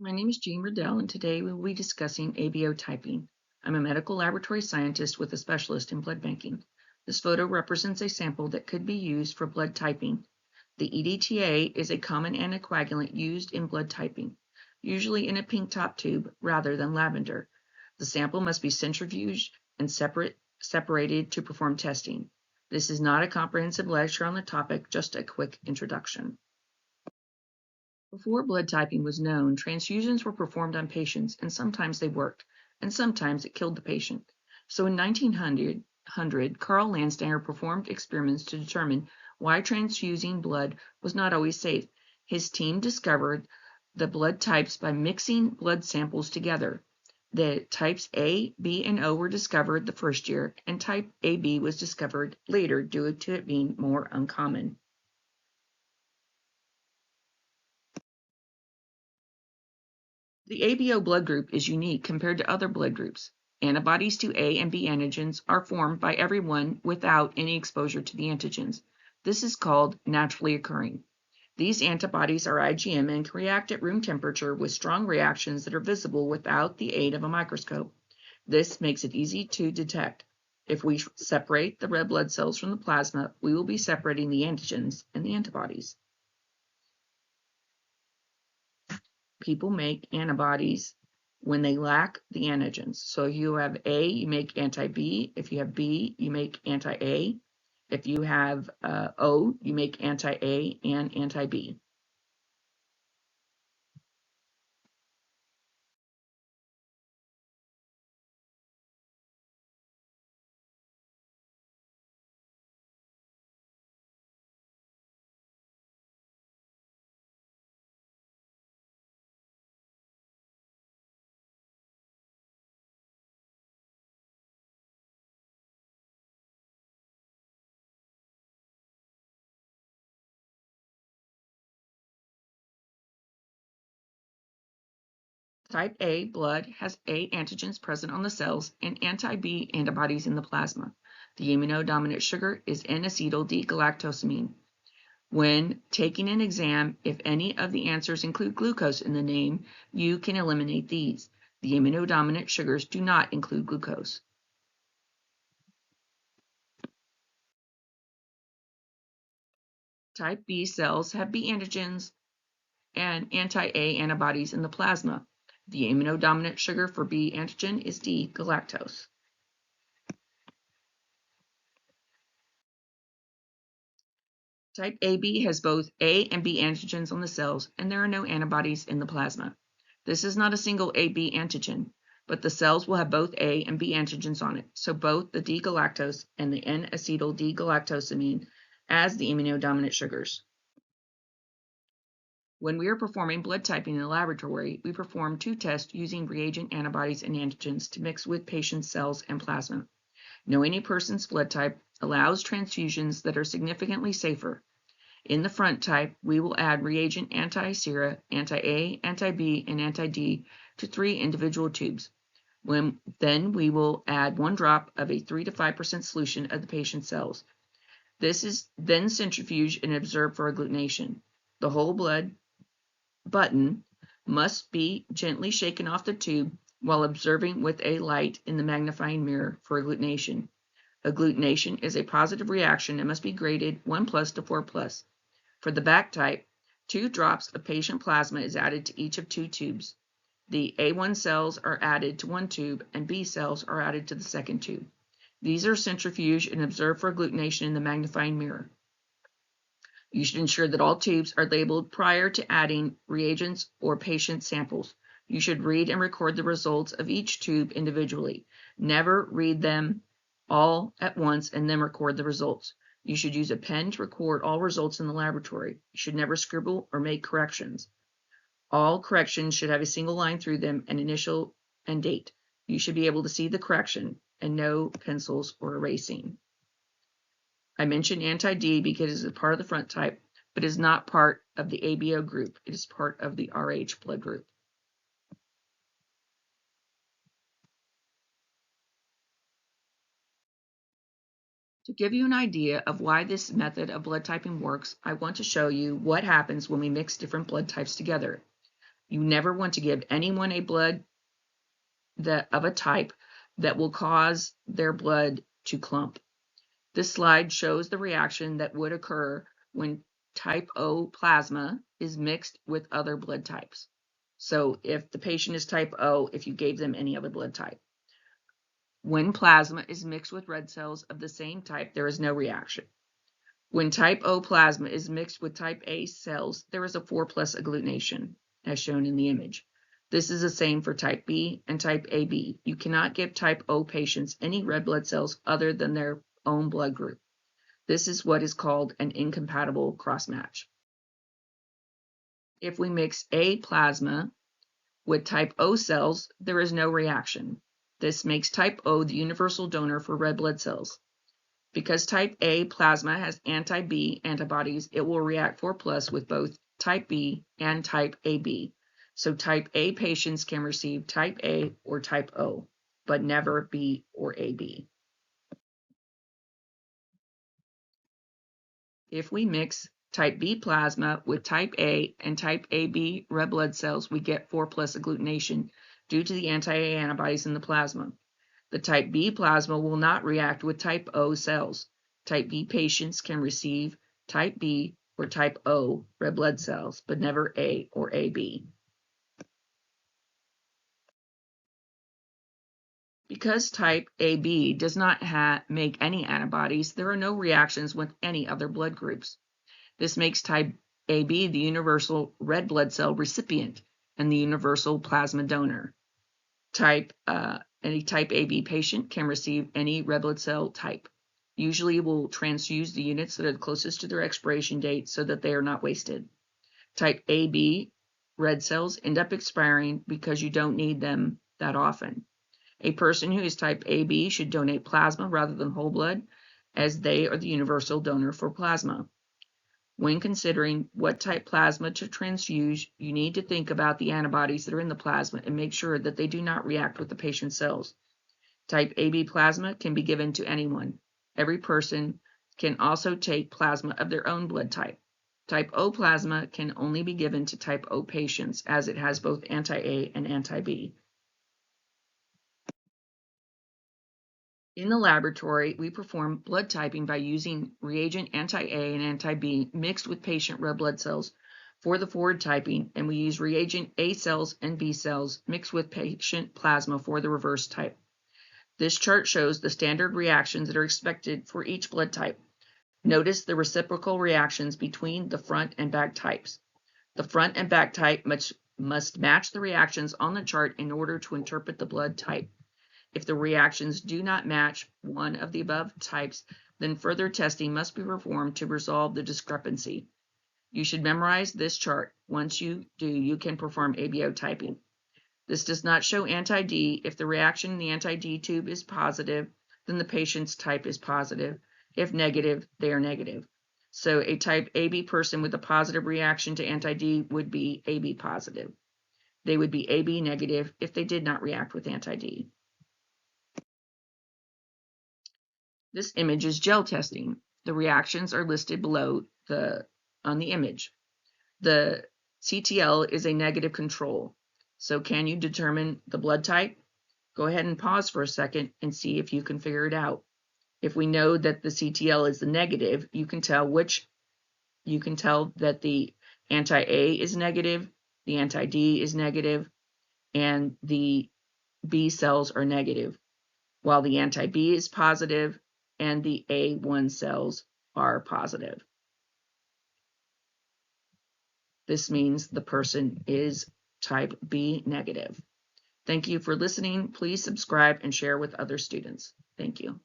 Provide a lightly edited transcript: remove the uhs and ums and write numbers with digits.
My name is Jean Riddell, and today we will be discussing ABO typing. I'm a medical laboratory scientist with a specialist in blood banking. This photo represents a sample that could be used for blood typing. The EDTA is a common anticoagulant used in blood typing, usually in a pink top tube rather than lavender. The sample must be centrifuged and separated to perform testing. This is not a comprehensive lecture on the topic, just a quick introduction. Before blood typing was known, transfusions were performed on patients, and sometimes they worked, and sometimes it killed the patient. So in 1900, Carl Landsteiner performed experiments to determine why transfusing blood was not always safe. His team discovered the blood types by mixing blood samples together. The types A, B, and O were discovered the first year, and type AB was discovered later due to it being more uncommon. The ABO blood group is unique compared to other blood groups. Antibodies to A and B antigens are formed by everyone without any exposure to the antigens. This is called naturally occurring. These antibodies are IgM and can react at room temperature with strong reactions that are visible without the aid of a microscope. This makes it easy to detect. If we separate the red blood cells from the plasma, we will be separating the antigens and the antibodies. People make antibodies when they lack the antigens. So if you have A, you make anti-B. If you have B, you make anti-A. If you have O, you make anti-A and anti-B. Type A blood has A antigens present on the cells and anti-B antibodies in the plasma. The immunodominant sugar is N-acetyl-D-galactosamine. When taking an exam, if any of the answers include glucose in the name, you can eliminate these. The immunodominant sugars do not include glucose. Type B cells have B antigens and anti-A antibodies in the plasma. The immunodominant sugar for B antigen is D-galactose. Type AB has both A and B antigens on the cells, and there are no antibodies in the plasma. This is not a single AB antigen, but the cells will have both A and B antigens on it, so both the D-galactose and the N-acetyl-D-galactosamine as the immunodominant sugars. When we are performing blood typing in the laboratory, we perform two tests using reagent antibodies and antigens to mix with patient cells and plasma. Knowing a person's blood type allows transfusions that are significantly safer. In the front type, we will add reagent anti-sera, anti-A, anti-B, and anti-D to 3 individual tubes. Then we will add 1 drop of a 3 to 5% solution of the patient's cells. This is then centrifuged and observed for agglutination. The whole blood button must be gently shaken off the tube while observing with a light in the magnifying mirror for agglutination. Agglutination is a positive reaction and must be graded 1+ to 4+. For the back type, 2 drops of patient plasma is added to each of 2 tubes. The A1 cells are added to 1 tube and B cells are added to the second tube. These are centrifuged and observed for agglutination in the magnifying mirror. You should ensure that all tubes are labeled prior to adding reagents or patient samples. You should read and record the results of each tube individually. Never read them all at once and then record the results. You should use a pen to record all results in the laboratory. You should never scribble or make corrections. All corrections should have a single line through them, an initial and date. You should be able to see the correction and no pencils or erasing. I mentioned anti-D because it is a part of the front type, but is not part of the ABO group. It is part of the RH blood group. To give you an idea of why this method of blood typing works, I want to show you what happens when we mix different blood types together. You never want to give anyone a blood of a type that will cause their blood to clump. This slide shows the reaction that would occur when type O plasma is mixed with other blood types. So if the patient is type O, if you gave them any other blood type. When plasma is mixed with red cells of the same type, there is no reaction. When type O plasma is mixed with type A cells, there is a 4+ agglutination, as shown in the image. This is the same for type B and type AB. You cannot give type O patients any red blood cells other than their own blood group. This is what is called an incompatible cross-match. If we mix A plasma with type O cells, there is no reaction. This makes type O the universal donor for red blood cells. Because type A plasma has anti-B antibodies, it will react 4+ with both type B and type AB. So type A patients can receive type A or type O, but never B or AB. If we mix type B plasma with type A and type AB red blood cells, we get 4+ agglutination due to the anti-A antibodies in the plasma. The type B plasma will not react with type O cells. Type B patients can receive type B or type O red blood cells, but never A or AB. Because type AB does not make any antibodies, there are no reactions with any other blood groups. This makes type AB the universal red blood cell recipient and the universal plasma donor. Any type AB patient can receive any red blood cell type. Usually will transfuse the units that are closest to their expiration date so that they are not wasted. Type AB red cells end up expiring because you don't need them that often. A person who is type AB should donate plasma rather than whole blood, as they are the universal donor for plasma. When considering what type plasma to transfuse, you need to think about the antibodies that are in the plasma and make sure that they do not react with the patient's cells. Type AB plasma can be given to anyone. Every person can also take plasma of their own blood type. Type O plasma can only be given to type O patients, as it has both anti-A and anti-B. In the laboratory, we perform blood typing by using reagent anti-A and anti-B mixed with patient red blood cells for the forward typing, and we use reagent A cells and B cells mixed with patient plasma for the reverse type. This chart shows the standard reactions that are expected for each blood type. Notice the reciprocal reactions between the front and back types. The front and back type must match the reactions on the chart in order to interpret the blood type. If the reactions do not match one of the above types, then further testing must be performed to resolve the discrepancy. You should memorize this chart. Once you do, you can perform ABO typing. This does not show anti-D. If the reaction in the anti-D tube is positive, then the patient's type is positive. If negative, they are negative. So a type AB person with a positive reaction to anti-D would be AB positive. They would be AB negative if they did not react with anti-D. This image is gel testing. The reactions are listed below on the image. The CTL is a negative control. So can you determine the blood type? Go ahead and pause for a second and see if you can figure it out. If we know that the CTL is the negative, you can tell that the anti-A is negative, the anti-D is negative, and the B cells are negative, while the anti-B is positive and the A1 cells are positive. This means the person is type B negative. Thank you for listening. Please subscribe and share with other students. Thank you.